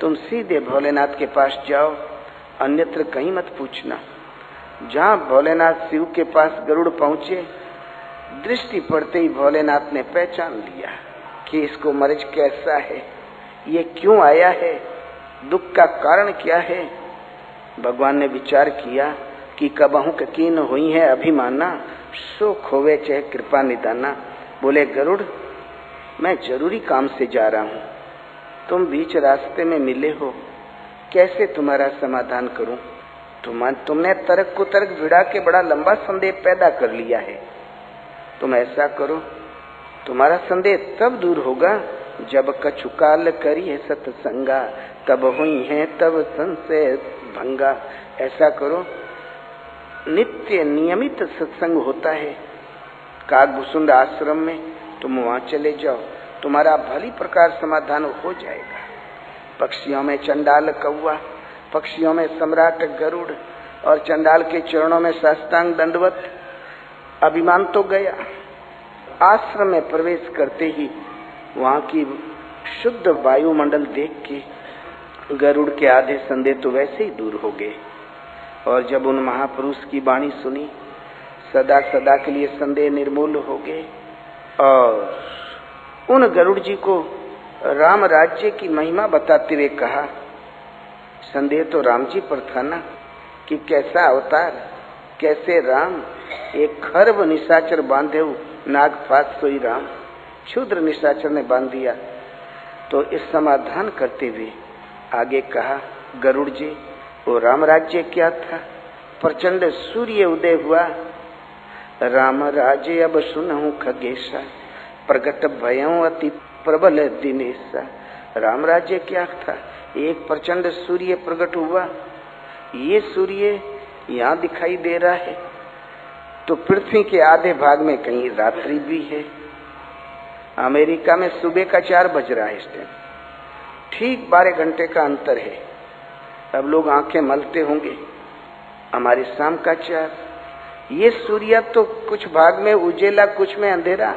तुम सीधे भोलेनाथ के पास जाओ, अन्यत्र कहीं मत पूछना। जहाँ भोलेनाथ शिव के पास गरुड़ पहुंचे, दृष्टि पड़ते ही भोलेनाथ ने पहचान लिया कि इसको मर्ज कैसा है, ये क्यों आया है, दुख का कारण क्या है। भगवान ने विचार किया कि कबहू कीन हुई है अभिमाना, सो खोवे चाहे कृपा निदाना। बोले गरुड़ मैं जरूरी काम से जा रहा हूँ, तुम बीच रास्ते में मिले हो, कैसे तुम्हारा समाधान करूं। तुमने तर्क को तर्क भिड़ा के बड़ा लंबा संदेह पैदा कर लिया है। तुम ऐसा करो, तुम्हारा संदेह तब दूर होगा जब कछु काल करी है सत्संगा, तब हुई है तब संशय भंगा। ऐसा करो, नित्य नियमित सत्संग होता है काकभूषुंड आश्रम में, तुम वहां चले जाओ, तुम्हारा भली प्रकार समाधान हो जाएगा। पक्षियों में चंडाल कौवा, पक्षियों में सम्राट गरुड़, और चंडाल के चरणों में साष्टांग दंडवत। अभिमान तो गया। आश्रम में प्रवेश करते ही वहां की शुद्ध वायुमंडल देख के गरुड़ के आधे संदेह तो वैसे ही दूर हो गए। और जब उन महापुरुष की वाणी सुनी, सदा सदा के लिए संदेह निर्मूल हो गए। और उन गरुड़ जी को राम राज्य की महिमा बताते हुए कहा, संदेह तो राम जी पर था ना कि कैसा अवतार, कैसे राम, एक खर्ब निशाचर बांधे नागपात सोई राम, क्षुद्र निशाचर ने बांध दिया। तो इस समाधान करते हुए आगे कहा, गरुड़ जी वो राम राज्य क्या था? प्रचंड सूर्य उदय हुआ। राम राज्य अब सुनहु खगेशा, प्रगट भयं अति प्रबल दिनेशा। राम राज्य क्या था? एक प्रचंड सूर्य प्रकट हुआ। ये सूर्य यहाँ दिखाई दे रहा है तो पृथ्वी के आधे भाग में कहीं रात्रि भी है। अमेरिका में सुबह का 4 बज रहा है इस टाइम, ठीक 12 घंटे का अंतर है। अब लोग आंखें मलते होंगे, हमारी शाम का 4। ये सूर्य तो कुछ भाग में उजेला, कुछ में अंधेरा,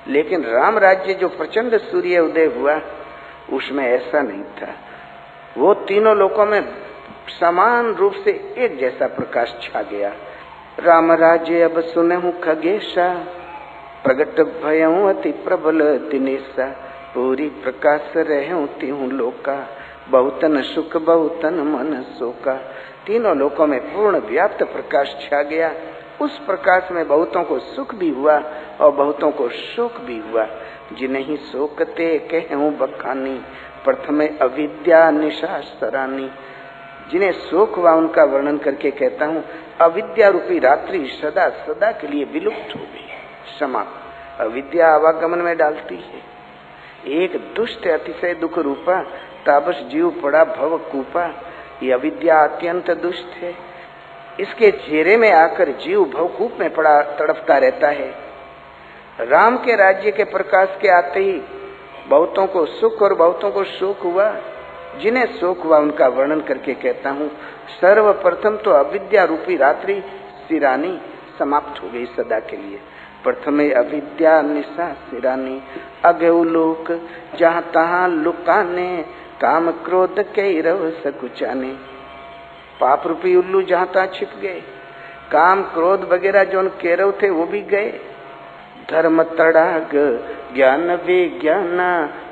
लेकिन राम राज्य जो प्रचंड सूर्य उदय हुआ उसमें ऐसा नहीं था। वो तीनों लोकों में समान रूप से एक जैसा प्रकाश छा गया। राम राज्य अब सुनहु खगेशा, प्रगट भयं अति प्रबल दिनेशा। पूरी प्रकाश रहूं तिहु लोका, बहुतन सुख बहुतन मन शोका। तीनों लोकों में पूर्ण व्याप्त प्रकाश छा गया। उस प्रकाश में बहुतों को सुख भी हुआ और बहुतों को शोक भी हुआ। जिन्हीं शोकते कहूं बखानी, प्रथम अविद्या निशा सरानी। जिन्हें शोक हुआ उनका वर्णन करके कहता हूँ, अविद्या रूपी रात्रि सदा सदा के लिए विलुप्त हो गई, समाप्त। अविद्या आवागमन में डालती है। एक दुष्ट अतिशय दुख रूपा, ताबस जीव पड़ा भव कूपा। ये अविद्या अत्यंत दुष्ट है। इसके घेरे में आकर जीव भवकूप में पड़ा तड़पता रहता है। राम के राज्य के प्रकाश के आते ही बहुतों को सुख और बहुतों को शोक हुआ। जिन्हें शोक हुआ उनका वर्णन करके कहता हूँ, सर्वप्रथम तो अविद्या रूपी रात्रि सिरानी समाप्त हो गई सदा के लिए। प्रथमे अविद्या निशा सिरानी, अगेउ लोक जहाँ तहाँ लुकाने, काम क्रोध के रव सकुचाने। पाप रूपी उल्लू जहाँ तहाँ छिप गए, काम क्रोध वगैरह जो उन केरव थे वो भी गए। धर्म तड़ाग ज्ञान विज्ञाना,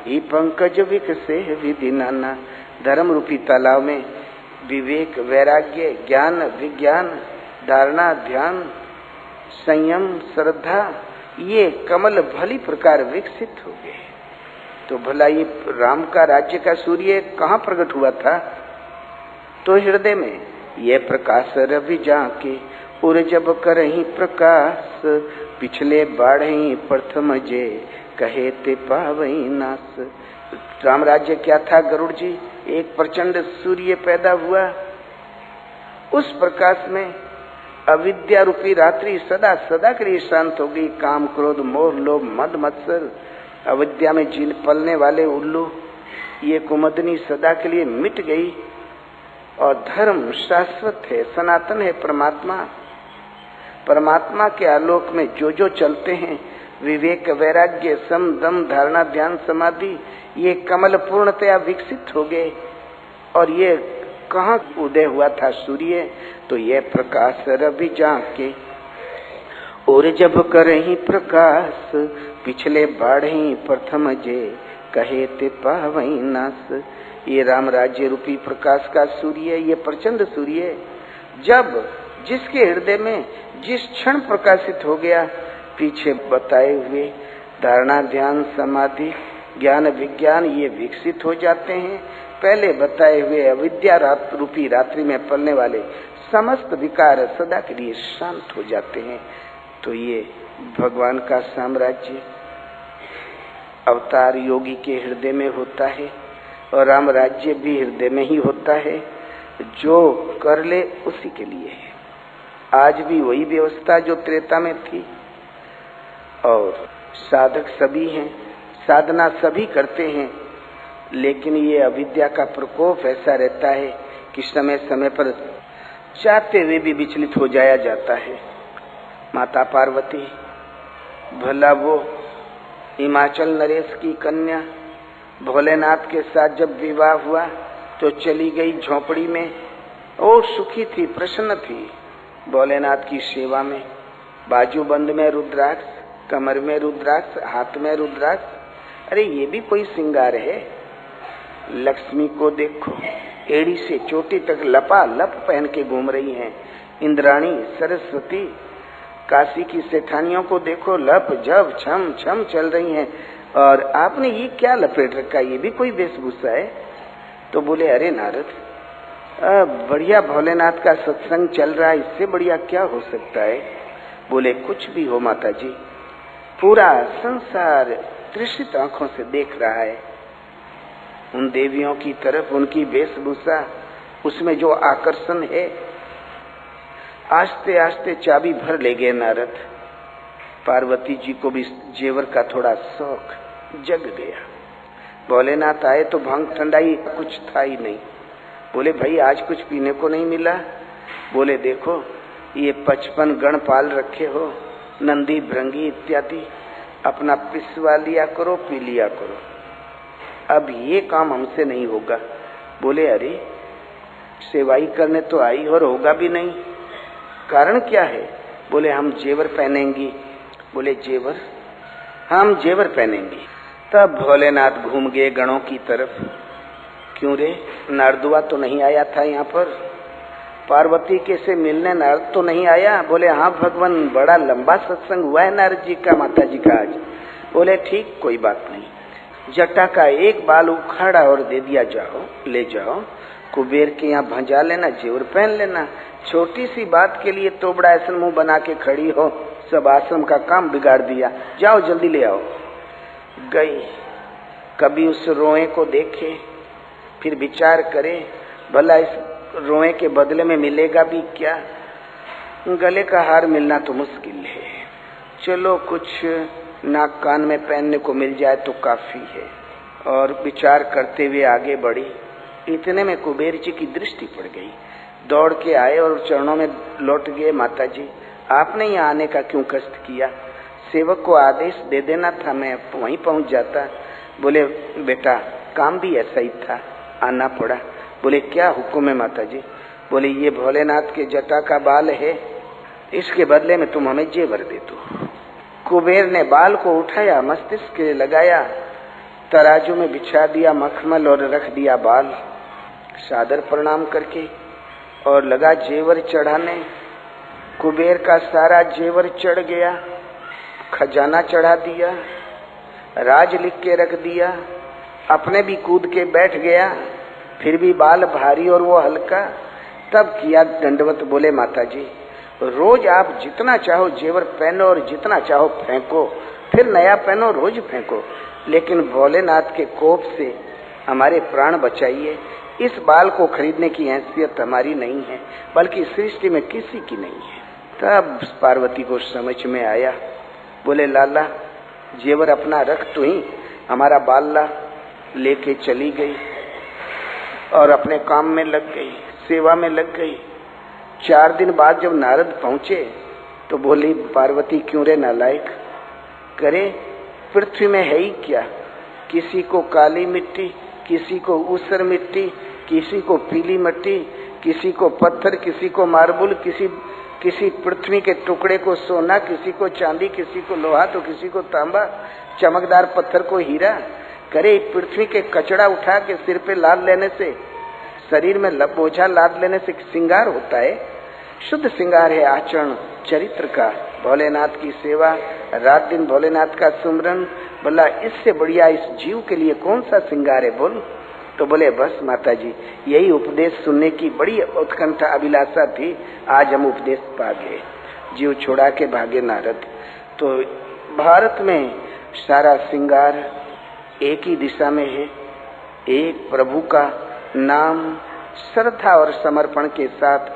ही पंकज विकसे विधि नाना। धर्म रूपी तालाब में विवेक वैराग्य ज्ञान विज्ञान धारणा ध्यान संयम श्रद्धा ये कमल भली प्रकार विकसित हो गए। तो भला ये राम का राज्य का सूर्य कहाँ प्रकट हुआ था? तो हृदय में। ये प्रकाश रवि जाके उर जब करही प्रकाश, पिछले बाढ़ही प्रथम जे कहे ते पावई नास। राम राज्य क्या था गरुड़ जी? एक प्रचंड सूर्य पैदा हुआ। उस प्रकाश में अविद्या रूपी रात्रि सदा सदा के लिए शांत हो गई। काम क्रोध मोह लोभ मद मत्सर अविद्या में जीन पलने वाले उल्लू, ये कुमदनी सदा के लिए मिट गई। और धर्म शाश्वत है, सनातन है। परमात्मा के आलोक में जो जो चलते हैं, विवेक वैराग्य सम दम धारणा ध्यान समाधि, ये कमल पूर्णतया विकसित हो गए। और ये कहाँ उदय हुआ था सूर्य? तो ये प्रकाश रवि जाके और जब करही प्रकाश, पिछले बाढ़ही प्रथम जे कहे ते पावई नास। ये राम राज्य रूपी प्रकाश का सूर्य, ये प्रचंड सूर्य जब जिसके हृदय में जिस क्षण प्रकाशित हो गया, पीछे बताए हुए धारणा ध्यान समाधि ज्ञान विज्ञान ये विकसित हो जाते हैं। पहले बताए हुए अविद्या रूपी रात्रि में पलने वाले समस्त विकार सदा के लिए शांत हो जाते हैं। तो ये भगवान का साम्राज्य अवतार योगी के हृदय में होता है और राम राज्य भी हृदय में ही होता है। जो कर ले उसी के लिए है। आज भी वही व्यवस्था जो त्रेता में थी और साधक सभी हैं, साधना सभी करते हैं, लेकिन ये अविद्या का प्रकोप ऐसा रहता है कि समय समय पर चाहते हुए भी विचलित हो जाया जाता है। माता पार्वती, भला वो हिमाचल नरेश की कन्या भोलेनाथ के साथ जब विवाह हुआ तो चली गई झोपड़ी में। ओ सुखी थी, प्रसन्न थी, भोलेनाथ की सेवा में, बाजूबंद में रुद्राक्ष, कमर में रुद्राक्ष, हाथ में रुद्राक्ष। अरे ये भी कोई श्रृंगार है? लक्ष्मी को देखो, एड़ी से चोटी तक लपालप पहन के घूम रही हैं। इंद्राणी, सरस्वती, काशी की सेठानियों को देखो, लप जब छम छम चल रही हैं, और आपने ये क्या लपेट रखा, ये भी कोई वेशभूषा है? तो बोले, अरे नारद, बढ़िया भोलेनाथ का सत्संग चल रहा है, इससे बढ़िया क्या हो सकता है? बोले, कुछ भी हो माता जी, पूरा संसार तृषित आंखों से देख रहा है उन देवियों की तरफ, उनकी वेशभूषा, उसमें जो आकर्षण है। आस्ते आस्ते चाबी भर ले गए नारद। पार्वती जी को भी जेवर का थोड़ा शौक जग गया। भोलेनाथ आए तो भांग ठंडाई कुछ था ही नहीं। बोले, भाई आज कुछ पीने को नहीं मिला? बोले, देखो ये 55 गण पाल रखे हो, नंदी भृंगी इत्यादि, अपना पिसवा लिया करो, पी लिया करो, अब ये काम हमसे नहीं होगा। बोले, अरे सेवाई करने तो आई और होगा भी नहीं, कारण क्या है? बोले, हम जेवर पहनेंगी। बोले, जेवर? हम जेवर पहनेंगी। तब भोलेनाथ घूम गए गणों की तरफ। क्यों रे, नारदुआ तो नहीं आया था यहाँ पर? पार्वती के से मिलने नारद तो नहीं आया? बोले, हाँ भगवान, बड़ा लंबा सत्संग हुआ है नारद जी का, माता जी का आज। बोले, ठीक, कोई बात नहीं। जटा का एक बाल उखाड़ा और दे दिया, जाओ ले जाओ, कुबेर के यहाँ भंजा लेना, जेवर पहन लेना। छोटी सी बात के लिए तो बड़ा ऐसा मुंह बना के खड़ी हो, सब आश्रम का काम बिगाड़ दिया, जाओ जल्दी ले आओ। गई, कभी उस रोए को देखे, फिर विचार करे, भला इस रोए के बदले में मिलेगा भी क्या? गले का हार मिलना तो मुश्किल है, चलो कुछ नाक कान में पहनने को मिल जाए तो काफी है। और विचार करते हुए आगे बढ़ी। इतने में कुबेर जी की दृष्टि पड़ गई। दौड़ के आए और चरणों में लौट गए, माता जी आपने यहाँ आने का क्यों कष्ट किया? सेवक को आदेश दे देना था, मैं वहीं पहुंच जाता। बोले, बेटा काम भी ऐसा ही था, आना पड़ा। बोले, क्या हुक्म है माता जी? बोले, ये भोलेनाथ के जटा का बाल है, इसके बदले में तुम हमें जेवर दे दो। कुबेर ने बाल को उठाया, मस्तिष्क के लगाया, तराजू में बिछा दिया मखमल और रख दिया बाल, सादर प्रणाम करके, और लगा जेवर चढ़ाने। कुबेर का सारा जेवर चढ़ गया, खजाना चढ़ा दिया, राज लिख के रख दिया, अपने भी कूद के बैठ गया, फिर भी बाल भारी और वो हल्का। तब किया दंडवत। बोले, माता जी रोज आप जितना चाहो जेवर पहनो और जितना चाहो फेंको, फिर नया पहनो, रोज फेंको, लेकिन भोलेनाथ के कोप से हमारे प्राण बचाइए। इस बाल को खरीदने की हैसियत हमारी नहीं है, बल्कि सृष्टि में किसी की नहीं है। तब पार्वती को समझ में आया। बोले, लाला जेवर अपना रख, तू ही हमारा बाल ला। लेके चली गई और अपने काम में लग गई, सेवा में लग गई। 4 दिन बाद जब नारद पहुंचे तो बोली, पार्वती क्यों रे नालायक, करे पृथ्वी में है ही क्या? किसी को काली मिट्टी, किसी को ऊसर मिट्टी, किसी को पीली मिट्टी, किसी को पत्थर, किसी को मार्बल, किसी पृथ्वी के टुकड़े को सोना, किसी को चांदी, किसी को लोहा, तो किसी को तांबा, चमकदार पत्थर को हीरा। करे पृथ्वी के कचड़ा उठा के सिर पे लाद लेने से, शरीर में बोझा लाद लेने से श्रृंगार होता है? शुद्ध श्रृंगार है आचरण चरित्र का, भोलेनाथ की सेवा, रात दिन भोलेनाथ का सुमरन। बोला, इससे बढ़िया इस जीव के लिए कौन सा श्रृंगार है बोल? तो बोले, बस माता जी यही उपदेश सुनने की बड़ी उत्कंठा अभिलाषा थी, आज हम उपदेश पा गए। जीव छोड़ा के भागे नारद। तो भारत में सारा श्रृंगार एक ही दिशा में है, एक प्रभु का नाम श्रद्धा और समर्पण के साथ